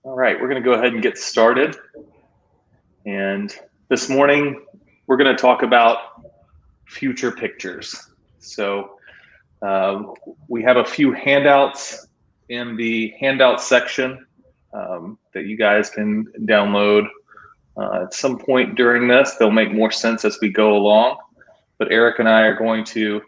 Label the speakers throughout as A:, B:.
A: All right, we're going to go ahead and get started. And this morning, we're going to talk about future pictures. So we have a few handouts in the handout section that you guys can download at some point during this. They'll make more sense as we go along. But Eric and I are going to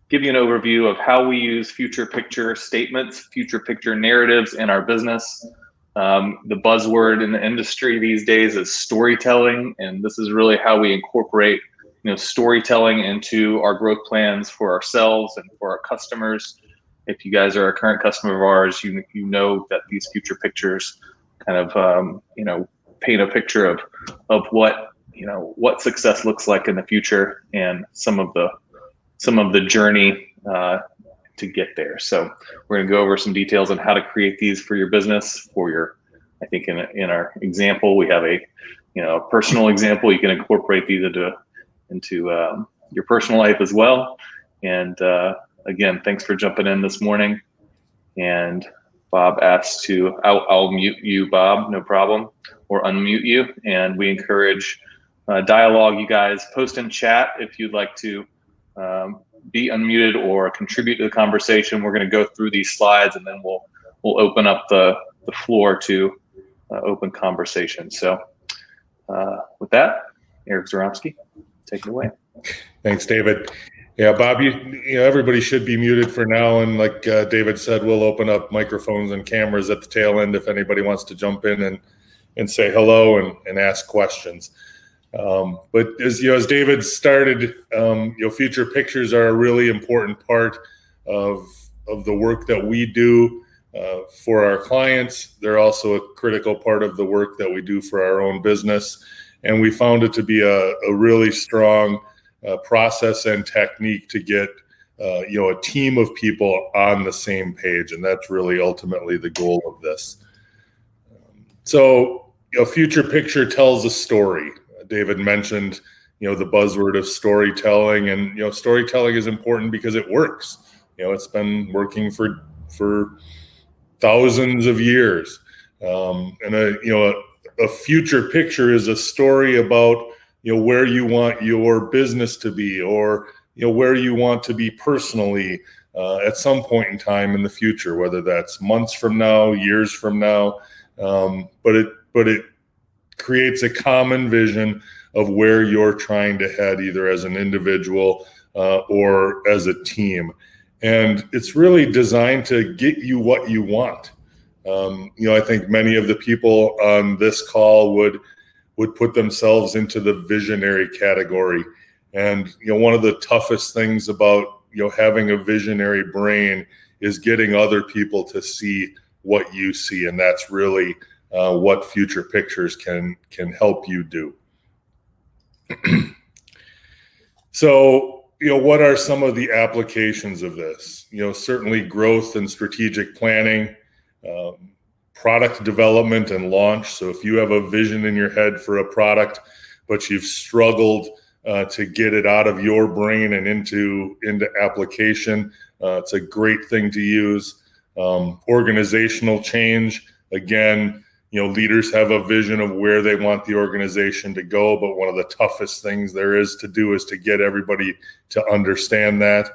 A: give you an overview of how we use future picture statements, future picture narratives in our business. The buzzword in the industry these days is storytelling, and this is really how we incorporate storytelling into our growth plans for ourselves and for our customers. If you guys are a current customer of ours, you know that these future pictures kind of paint a picture of what success looks like in the future and some of the journey to get there. So we're going to go over some details on how to create these for your business. I think in our example, we have a personal example. You can incorporate these into your personal life as well. And again, thanks for jumping in this morning. And Bob asked I'll mute you, Bob, no problem, or unmute you. And we encourage dialogue. You guys post in chat if you'd like to be unmuted or contribute to the conversation. We're going to go through these slides and then we'll open up the floor to open conversation. So with that, Eric Zaromsky, take it away.
B: Thanks, David. Yeah, Bob, everybody should be muted for now. And like David said, we'll open up microphones and cameras at the tail end if anybody wants to jump in and say hello and ask questions. But as David started, future pictures are a really important part of the work that we do for our clients. They're also a critical part of the work that we do for our own business. And we found it to be a really strong process and technique to get a team of people on the same page. And that's really ultimately the goal of this. So future picture tells a story. David mentioned, the buzzword of storytelling, and storytelling is important because it works. It's been working for thousands of years, and a future picture is a story about where you want your business to be, or where you want to be personally at some point in time in the future, whether that's months from now, years from now, but it creates a common vision of where you're trying to head, either as an individual or as a team. And it's really designed to get you what you want. I think many of the people on this call would put themselves into the visionary category. And, one of the toughest things about, having a visionary brain is getting other people to see what you see. And that's really what future pictures can help you do. So, what are some of the applications of this? Certainly growth and strategic planning, product development and launch. So if you have a vision in your head for a product, but you've struggled to get it out of your brain and into application, it's a great thing to use. Organizational change, again, leaders have a vision of where they want the organization to go, but one of the toughest things there is to do is to get everybody to understand that.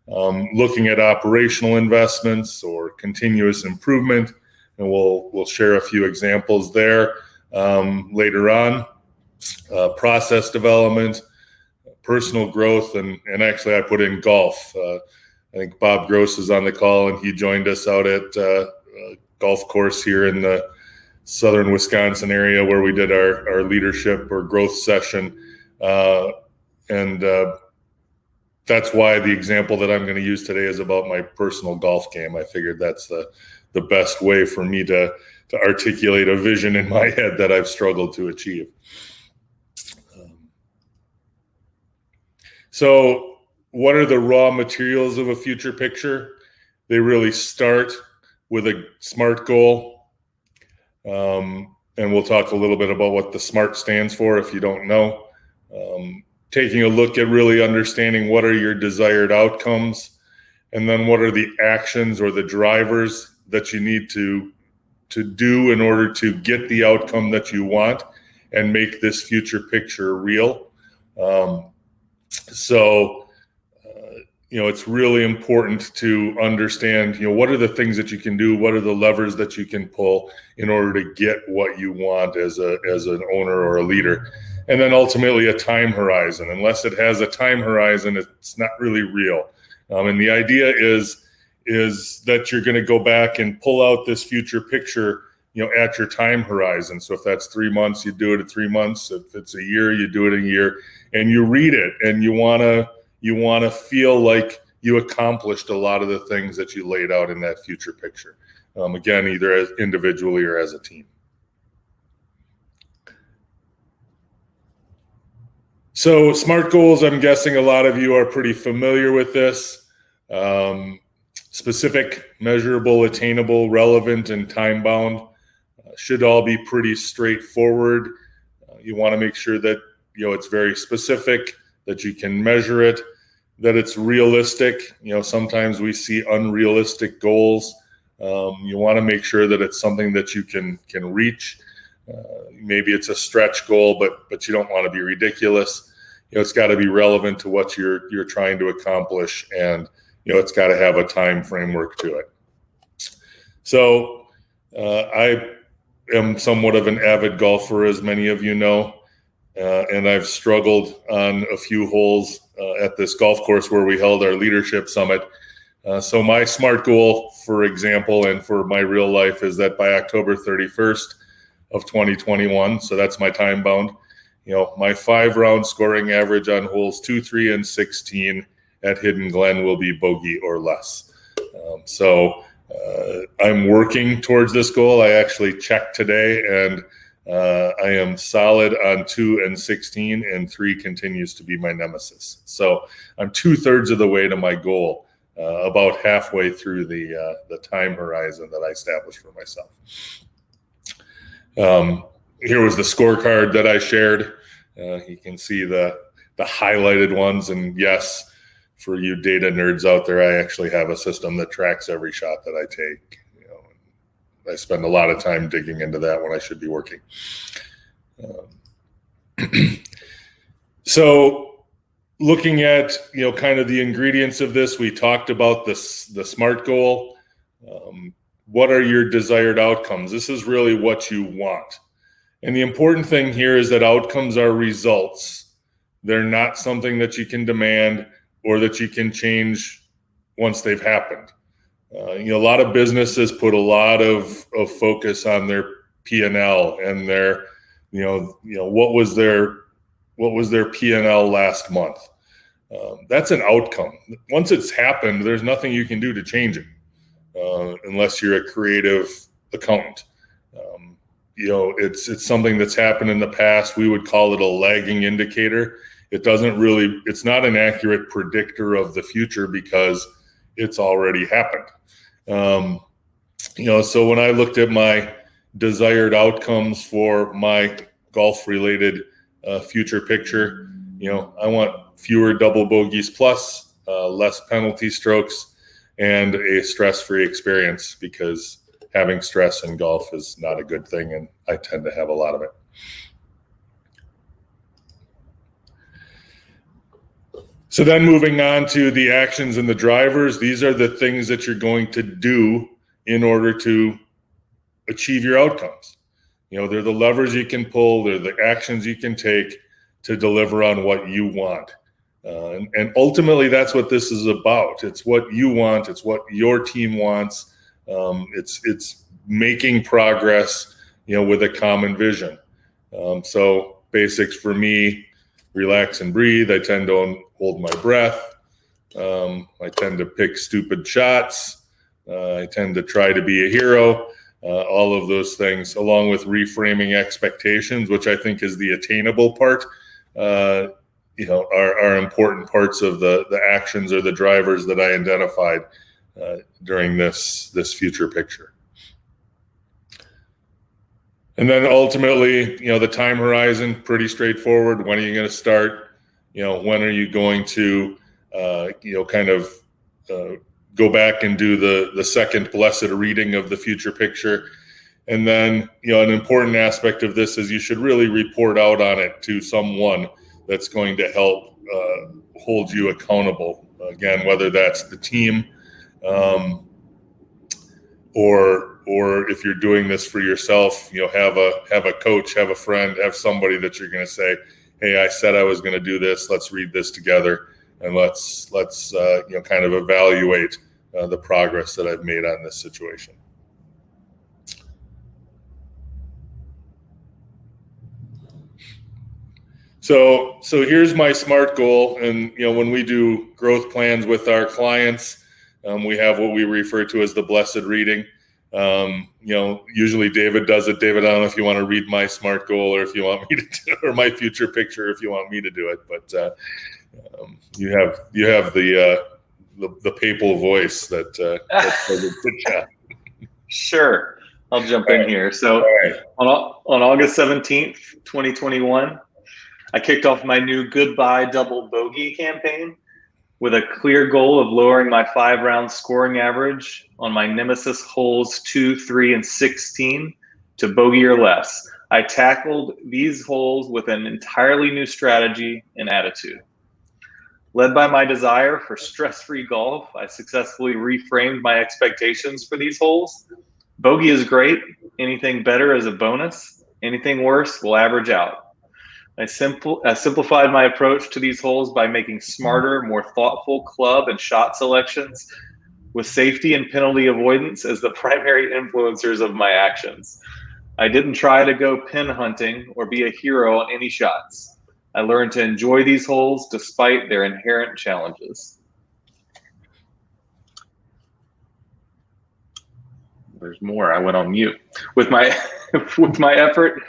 B: Looking at operational investments or continuous improvement, and we'll share a few examples there later on. Process development, personal growth, and actually I put in golf. I think Bob Gross is on the call, and he joined us out at a golf course here in the southern Wisconsin area where we did our leadership or growth session. And that's why the example that I'm going to use today is about my personal golf game. I figured that's the best way for me to articulate a vision in my head that I've struggled to achieve. So what are the raw materials of a future picture? They really start with a SMART goal. And we'll talk a little bit about what the SMART stands for if you don't know. Taking a look at really understanding what are your desired outcomes, and then what are the actions or the drivers that you need to do in order to get the outcome that you want and make this future picture real. It's really important to understand, what are the things that you can do? What are the levers that you can pull in order to get what you want as an owner or a leader? And then ultimately a time horizon. Unless it has a time horizon, it's not really real. And the idea is that you're going to go back and pull out this future picture, at your time horizon. So if that's 3 months, you do it at 3 months. If it's a year, you do it a year, and you read it, and you want to feel like you accomplished a lot of the things that you laid out in that future picture. Again, either as individually or as a team. So SMART goals, I'm guessing a lot of you are pretty familiar with this. Specific, measurable, attainable, relevant, and time-bound should all be pretty straightforward. You want to make sure that it's very specific, that you can measure it, that it's realistic. Sometimes we see unrealistic goals. You want to make sure that it's something that you can reach. Maybe it's a stretch goal, but you don't want to be ridiculous. It's got to be relevant to what you're trying to accomplish, and it's got to have a time framework to it. So I am somewhat of an avid golfer, as many of you know, and I've struggled on a few holes at this golf course where we held our leadership summit. So my SMART goal, for example, and for my real life, is that by October 31st of 2021, so that's my time bound, my 5-round scoring average on holes 2, 3, and 16 at Hidden Glen will be bogey or less. I'm working towards this goal. I actually checked today, and I am solid on 2 and 16, and 3 continues to be my nemesis. So I'm 2/3 of the way to my goal, about halfway through the time horizon that I established for myself. Here was the scorecard that I shared. You can see the highlighted ones, and yes, for you data nerds out there, I actually have a system that tracks every shot that I take. I spend a lot of time digging into that when I should be working. So looking at, kind of the ingredients of this, we talked about the SMART goal. What are your desired outcomes? This is really what you want. And the important thing here is that outcomes are results. They're not something that you can demand or that you can change once they've happened. A lot of businesses put a lot of focus on their P&L and their, what was their P&L last month. That's an outcome. Once it's happened, there's nothing you can do to change it, unless you're a creative accountant. It's something that's happened in the past. We would call it a lagging indicator. It's not an accurate predictor of the future because it's already happened. So when I looked at my desired outcomes for my golf related future picture, I want fewer double bogeys plus, less penalty strokes, and a stress-free experience, because having stress in golf is not a good thing, and I tend to have a lot of it. So then moving on to the actions and the drivers, these are the things that you're going to do in order to achieve your outcomes. They're the levers you can pull, they're the actions you can take to deliver on what you want. And ultimately, that's what this is about. It's what you want, it's what your team wants. It's making progress, with a common vision. So basics for me: relax and breathe. I tend to hold my breath. I tend to pick stupid shots. I tend to try to be a hero. All of those things, along with reframing expectations, which I think is the attainable part, are important parts of the actions or the drivers that I identified during this future picture. And then ultimately, the time horizon, pretty straightforward. When are you going to start? When are you going to, go back and do the second blessed reading of the future picture? And then, an important aspect of this is you should really report out on it to someone that's going to help hold you accountable. Again, whether that's the team, or if you're doing this for yourself, have a coach, have a friend, have somebody that you're going to say, hey, I said I was going to do this. Let's read this together, and let's kind of evaluate the progress that I've made on this situation. So here's my SMART goal. And, when we do growth plans with our clients, we have what we refer to as the blessed reading. Usually David does it. David, I don't know if you want to read my SMART goal or if you want me to do it, or my future picture if you want me to do it. But you have the papal voice that does a good job.
A: Sure. I'll jump in here. So on August 17th, 2021, I kicked off my new Goodbye Double Bogey campaign with a clear goal of lowering my 5-round scoring average on my nemesis holes 2, 3, and 16 to bogey or less. I tackled these holes with an entirely new strategy and attitude. Led by my desire for stress-free golf, I successfully reframed my expectations for these holes. Bogey is great. Anything better is a bonus. Anything worse will average out. I simplified my approach to these holes by making smarter, more thoughtful club and shot selections with safety and penalty avoidance as the primary influencers of my actions. I didn't try to go pin hunting or be a hero on any shots. I learned to enjoy these holes despite their inherent challenges. There's more. I went on mute. With my effort,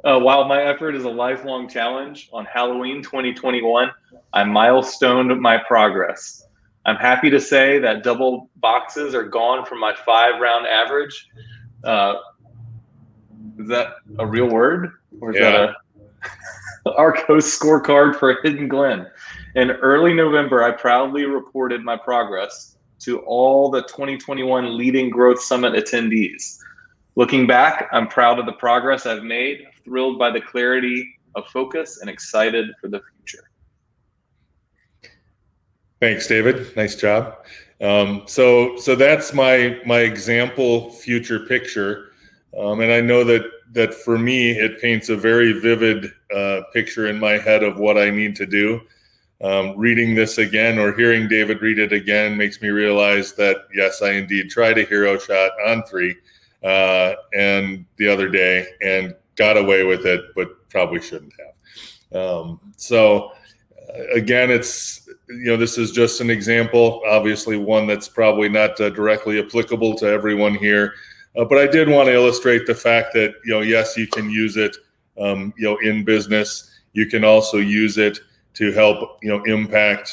A: while my effort is a lifelong challenge, on Halloween 2021, I milestoned my progress. I'm happy to say that double boxes are gone from my 5-round average. Is that a real word? Or is that a Arcos scorecard for Hidden Glen? In early November, I proudly reported my progress to all the 2021 Leading Growth Summit attendees. Looking back, I'm proud of the progress I've made, thrilled by the clarity of focus, and excited for the future.
B: Thanks, David. Nice job. So that's my example future picture, and I know that for me it paints a very vivid picture in my head of what I need to do. Reading this again or hearing David read it again makes me realize that yes, I indeed tried a hero shot on 3 and the other day and got away with it, but probably shouldn't have. Again, it's, this is just an example, obviously one that's probably not directly applicable to everyone here. But I did want to illustrate the fact that, yes, you can use it, in business. You can also use it to help, impact,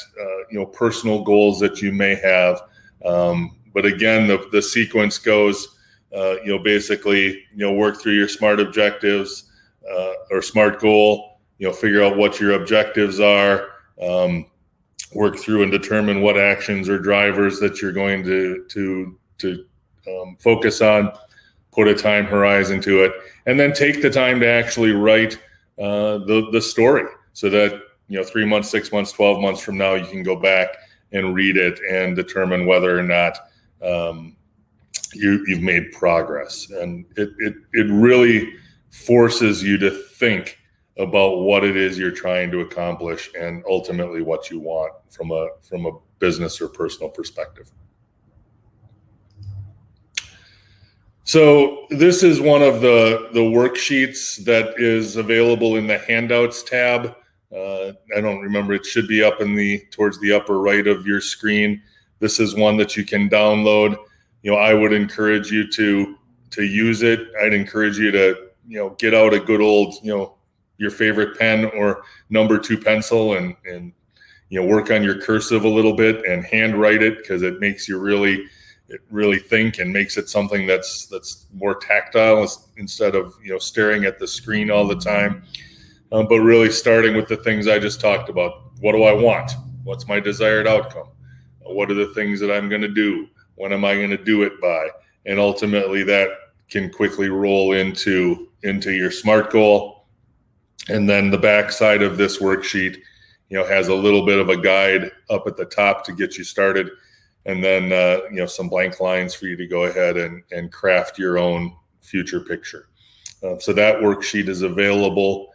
B: personal goals that you may have. But again, the sequence goes, basically, work through your SMART objectives or SMART goal, figure out what your objectives are, work through and determine what actions or drivers that you're going to focus on, put a time horizon to it, and then take the time to actually write the story so that, 3 months, 6 months, 12 months from now, you can go back and read it and determine whether or not you've made progress. And it really forces you to think about what it is you're trying to accomplish and ultimately what you want from a business or personal perspective. So this is one of the worksheets that is available in the handouts tab. I don't remember, it should be up towards the upper right of your screen. This is one that you can download. I would encourage you to use it. I'd encourage you to, get out a good old, your favorite pen or number 2 pencil and work on your cursive a little bit and handwrite it, because it makes you really think and makes it something that's more tactile instead of, staring at the screen all the time. But really starting with the things I just talked about. What do I want? What's my desired outcome? What are the things that I'm going to do? When am I going to do it by? And ultimately that can quickly roll into your SMART goal. And then the back side of this worksheet, has a little bit of a guide up at the top to get you started. And then, some blank lines for you to go ahead and craft your own future picture. So that worksheet is available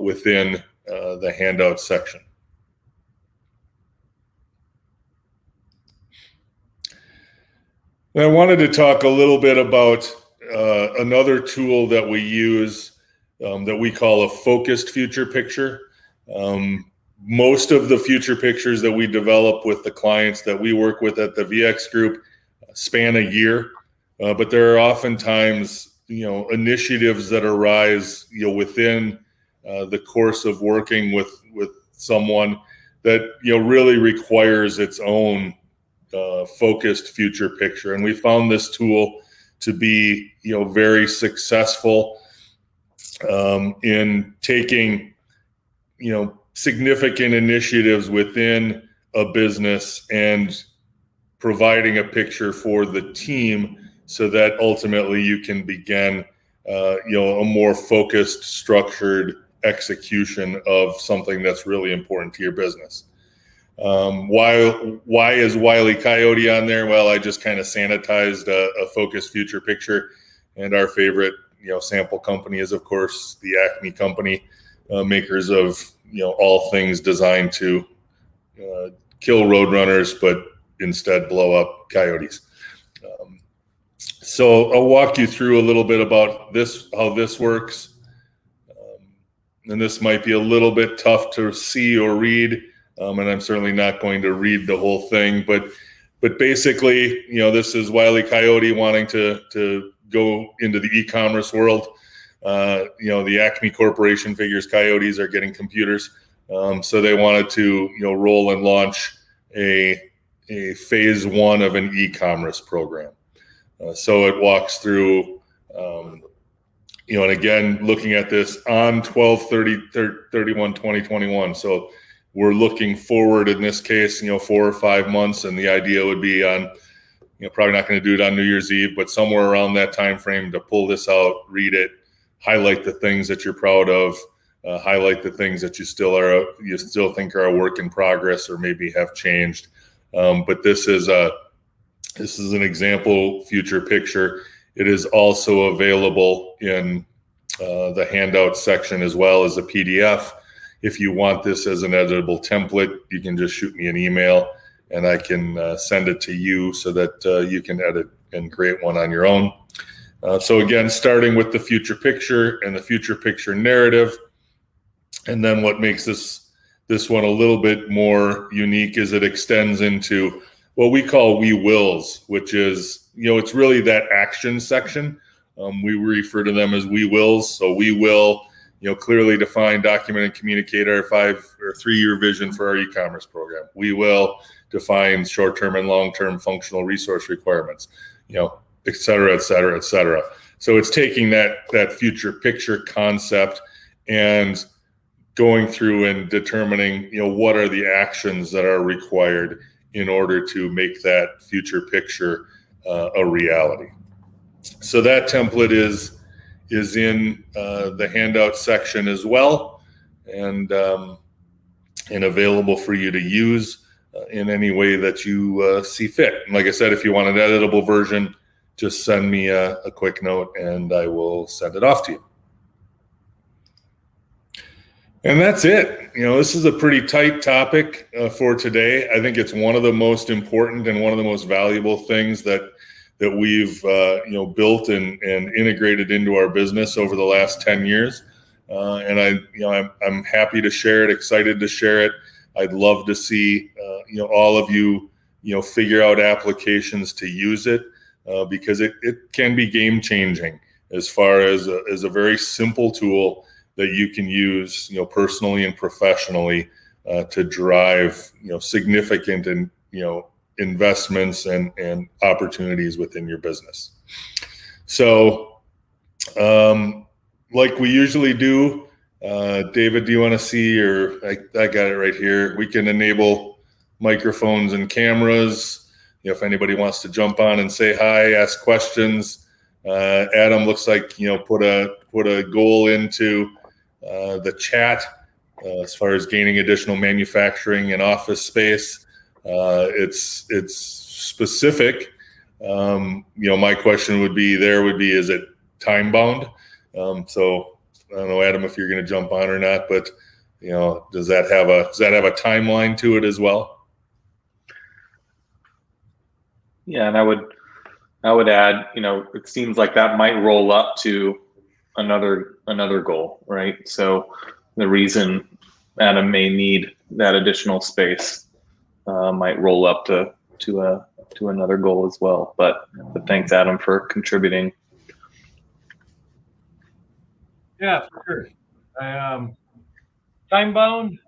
B: within the handout section. And I wanted to talk a little bit about another tool that we use that we call a focused future picture. Most of the future pictures that we develop with the clients that we work with at the VX Group span a year, but there are oftentimes initiatives that arise within the course of working with someone that really requires its own focused future picture. And we found this tool to be very successful in taking significant initiatives within a business and providing a picture for the team so that ultimately you can begin a more focused, structured execution of something that's really important to your business. Why is Wile E. Coyote on there? Well, I just kind of sanitized a focused future picture, and our favorite sample company is, of course, the Acme company, makers of all things designed to kill roadrunners, but instead blow up coyotes. So I'll walk you through a little bit about this, how this works. And this might be a little bit tough to see or read, and I'm certainly not going to read the whole thing, but basically, this is Wile E. Coyote wanting to go into the e-commerce world. The Acme Corporation figures coyotes are getting computers, so they wanted to roll and launch a phase one of an e-commerce program. So it walks through, and again, looking at this on 12/31/2021. So we're looking forward in this case, 4 or 5 months, and the idea would be on, probably not going to do it on New Year's Eve, but somewhere around that time frame to pull this out, read it, highlight the things that you're proud of, highlight the things that you still think are a work in progress or maybe have changed. But this is an example future picture. It is also available in the handout section as well as a PDF. If you want this as an editable template, you can just shoot me an email and I can send it to you so that you can edit and create one on your own. So again, starting with the future picture and the future picture narrative. And then what makes this one a little bit more unique is it extends into what we call we wills, which is, it's really that action section. We refer to them as we wills. So we will, clearly define, document, and communicate our 5 or 3-year vision for our e-commerce program. We will define short-term and long-term functional resource requirements, et cetera, et cetera, et cetera. So it's taking that future picture concept and going through and determining, what are the actions that are required in order to make that future picture a reality. So that template is in the handout section as well, and available for you to use in any way that you see fit. And like I said, if you want an editable version, just send me a quick note and I will send it off to you. And that's it. This is a pretty tight topic for today. I think it's one of the most important and one of the most valuable things that we've built and integrated into our business over the last 10 years. And I'm happy to share it, excited to share it. I'd love to see all of you figure out applications to use it because it can be game changing as far as a very simple tool that you can use personally and professionally to drive significant and investments and opportunities within your business. So like we usually do, David, do you want to see, or I got it right here. We can enable microphones and cameras. If anybody wants to jump on and say hi, ask questions, Adam looks like put a goal into the chat as far as gaining additional manufacturing and office space. It's specific. My question would be, is it time bound? So I don't know, Adam, if you're going to jump on or not, but does that have a timeline to it as well?
A: Yeah, and I would add, it seems like that might roll up to another goal, right? So the reason Adam may need that additional space might roll up to another goal as well. But thanks, Adam, for contributing.
C: Yeah, for sure. Time bound.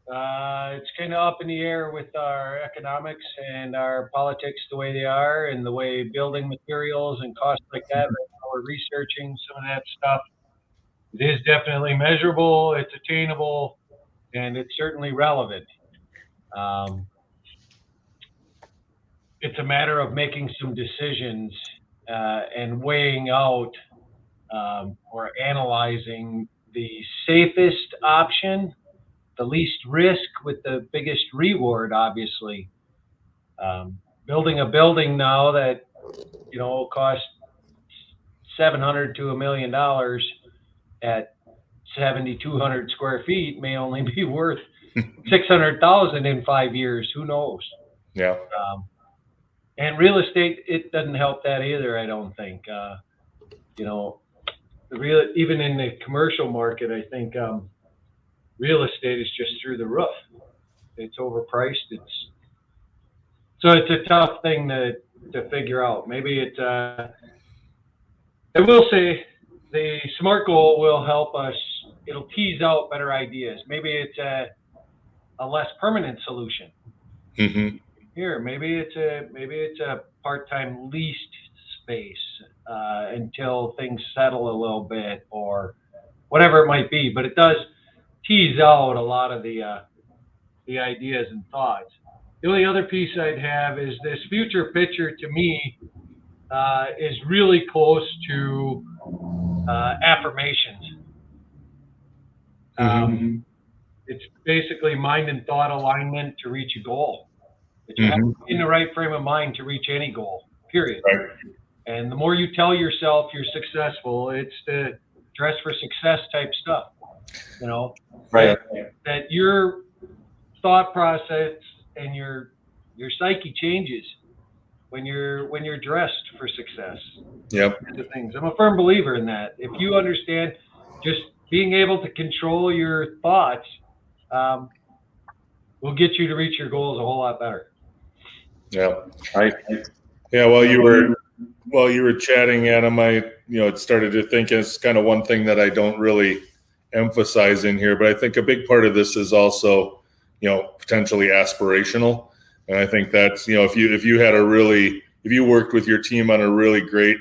C: It's kind of up in the air with our economics and our politics the way they are, and the way building materials and costs like that. Right now we're researching some of that stuff. It is definitely measurable, it's attainable, and it's certainly relevant. It's a matter of making some decisions and weighing out or analyzing the safest option, the least risk with the biggest reward, obviously. Building a building now that costs $700 to $1 million at 7,200 square feet may only be worth $600,000 in 5 years. Who knows?
B: Yeah.
C: And real estate, it doesn't help that either, I don't think. Even in the commercial market, I think real estate is just through the roof. It's overpriced. So it's a tough thing to figure out. Maybe I will say the SMART goal will help us. It'll tease out better ideas. Maybe it's a less permanent solution.
B: Mm-hmm.
C: Here, maybe it's a part-time leased space until things settle a little bit, or whatever it might be. But it does tease out a lot of the ideas and thoughts. The only other piece I'd have is this future picture. To me, is really close to affirmations. It's basically mind and thought alignment to reach a goal. But you have to be in the right frame of mind to reach any goal, period.
B: Right.
C: And the more you tell yourself you're successful, it's the dress for success type stuff,
B: Right.
C: That your thought process and your psyche changes when you're dressed for success.
B: Yep.
C: The things. I'm a firm believer in that. If you understand, just being able to control your thoughts will get you to reach your goals a whole lot better.
B: Yeah.
A: Right.
B: Yeah. While you were chatting, Adam, I started to think it's kind of one thing that I don't really emphasize in here, but I think a big part of this is also potentially aspirational. And I think that's if you worked with your team on a really great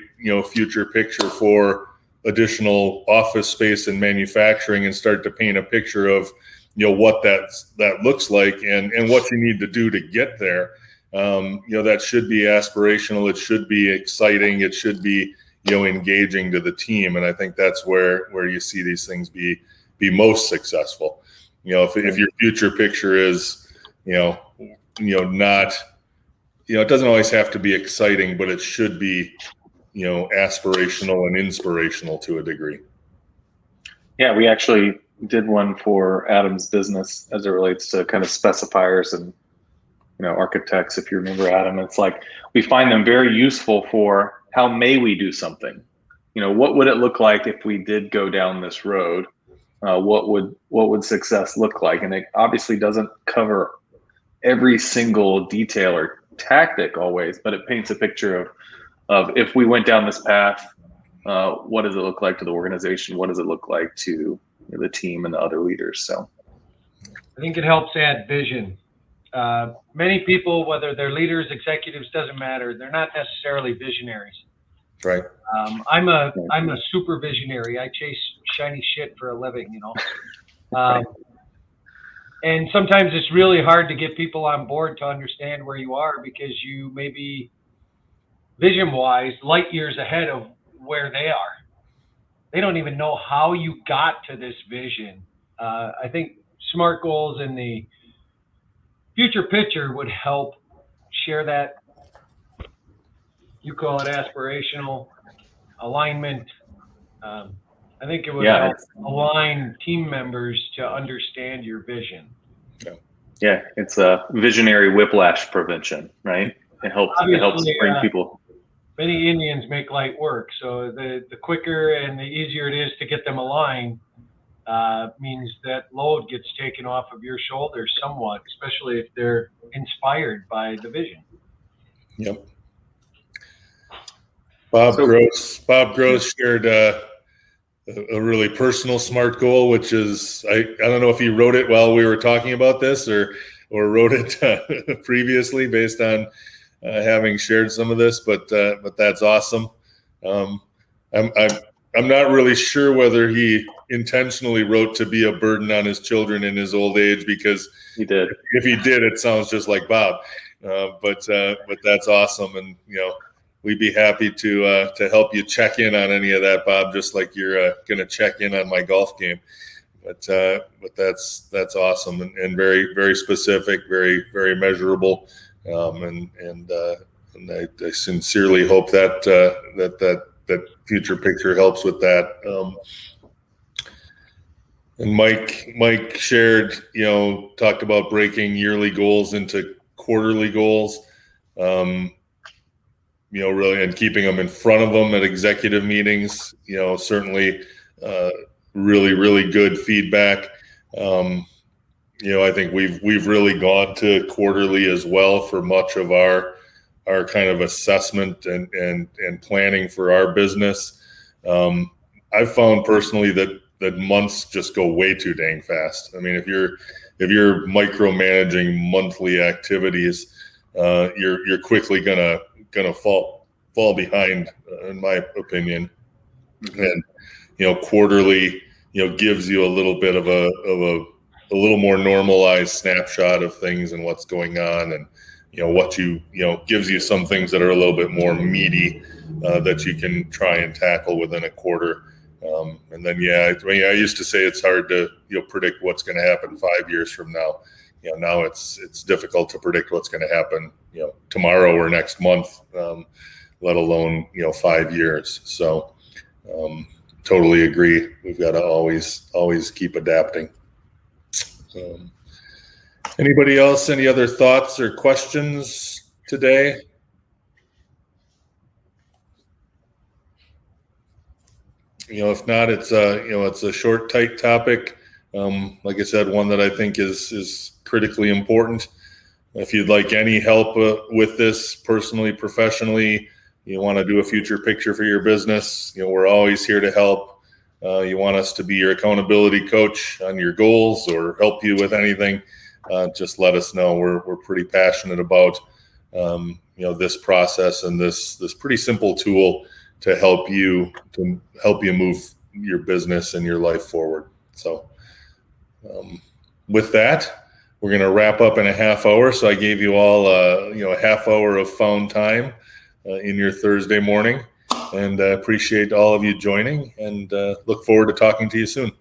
B: future picture for additional office space and manufacturing, and start to paint a picture of what that looks like and what you need to do to get there. That should be aspirational. It should be exciting. It should be engaging to the team. And I think that's where you see these things be most successful. If your future picture is not it doesn't always have to be exciting, but it should be aspirational and inspirational to a degree.
A: Yeah, we actually did one for Adam's business as it relates to kind of specifiers and architects. If you remember, Adam, it's like we find them very useful for how may we do something. What would it look like if we did go down this road? What would success look like? And it obviously doesn't cover every single detail or tactic always, but it paints a picture of if we went down this path, what does it look like to the organization? What does it look like to the team and the other leaders? So
C: I think it helps add vision. Many people, whether they're leaders, executives, doesn't matter, they're not necessarily visionaries.
B: Right.
C: I'm a super visionary. I chase shiny shit for a living, and sometimes it's really hard to get people on board to understand where you are, because you maybe vision-wise, light years ahead of where they are. They don't even know how you got to this vision. I think SMART goals and the future picture would help share that. You call it aspirational alignment. I think it would help align team members to understand your vision.
A: Yeah, it's a visionary whiplash prevention, right? It helps bring people.
C: Many Indians make light work, so the quicker and the easier it is to get them aligned means that load gets taken off of your shoulders somewhat, especially if they're inspired by the vision.
B: Yep. Bob Gross shared a really personal SMART goal, which is, I don't know if he wrote it while we were talking about this or wrote it previously based on having shared some of this, but that's awesome. I'm not really sure whether he intentionally wrote to be a burden on his children in his old age, because
A: he did.
B: If he did, it sounds just like Bob. But that's awesome, and we'd be happy to help you check in on any of that, Bob, just like you're going to check in on my golf game. But that's awesome and very, very specific, very, very measurable. And I sincerely hope that future picture helps with that. And Mike shared, talked about breaking yearly goals into quarterly goals. Really, and keeping them in front of them at executive meetings, certainly really, really good feedback. I think we've really gone to quarterly as well for much of our kind of assessment and planning for our business. I've found personally that months just go way too dang fast. I mean, if you're micromanaging monthly activities, you're quickly gonna fall behind, in my opinion. And quarterly gives you a little bit of a little more normalized snapshot of things and what's going on, and what gives you some things that are a little bit more meaty that you can try and tackle within a quarter. And then I used to say it's hard to predict what's going to happen 5 years from now. Now it's difficult to predict what's going to happen tomorrow or next month, let alone 5 years. So totally agree. We've got to always keep adapting. Anybody else? Any other thoughts or questions today? If not, it's a short, tight topic. Like I said, one that I think is critically important. If you'd like any help with this personally, professionally, you want to do a future picture for your business, we're always here to help. You want us to be your accountability coach on your goals or help you with anything, just let us know. We're pretty passionate about this process and this pretty simple tool to help you move your business and your life forward. So with that, we're going to wrap up in a half hour. So I gave you all a half hour of phone time in your Thursday morning, and I appreciate all of you joining, and look forward to talking to you soon.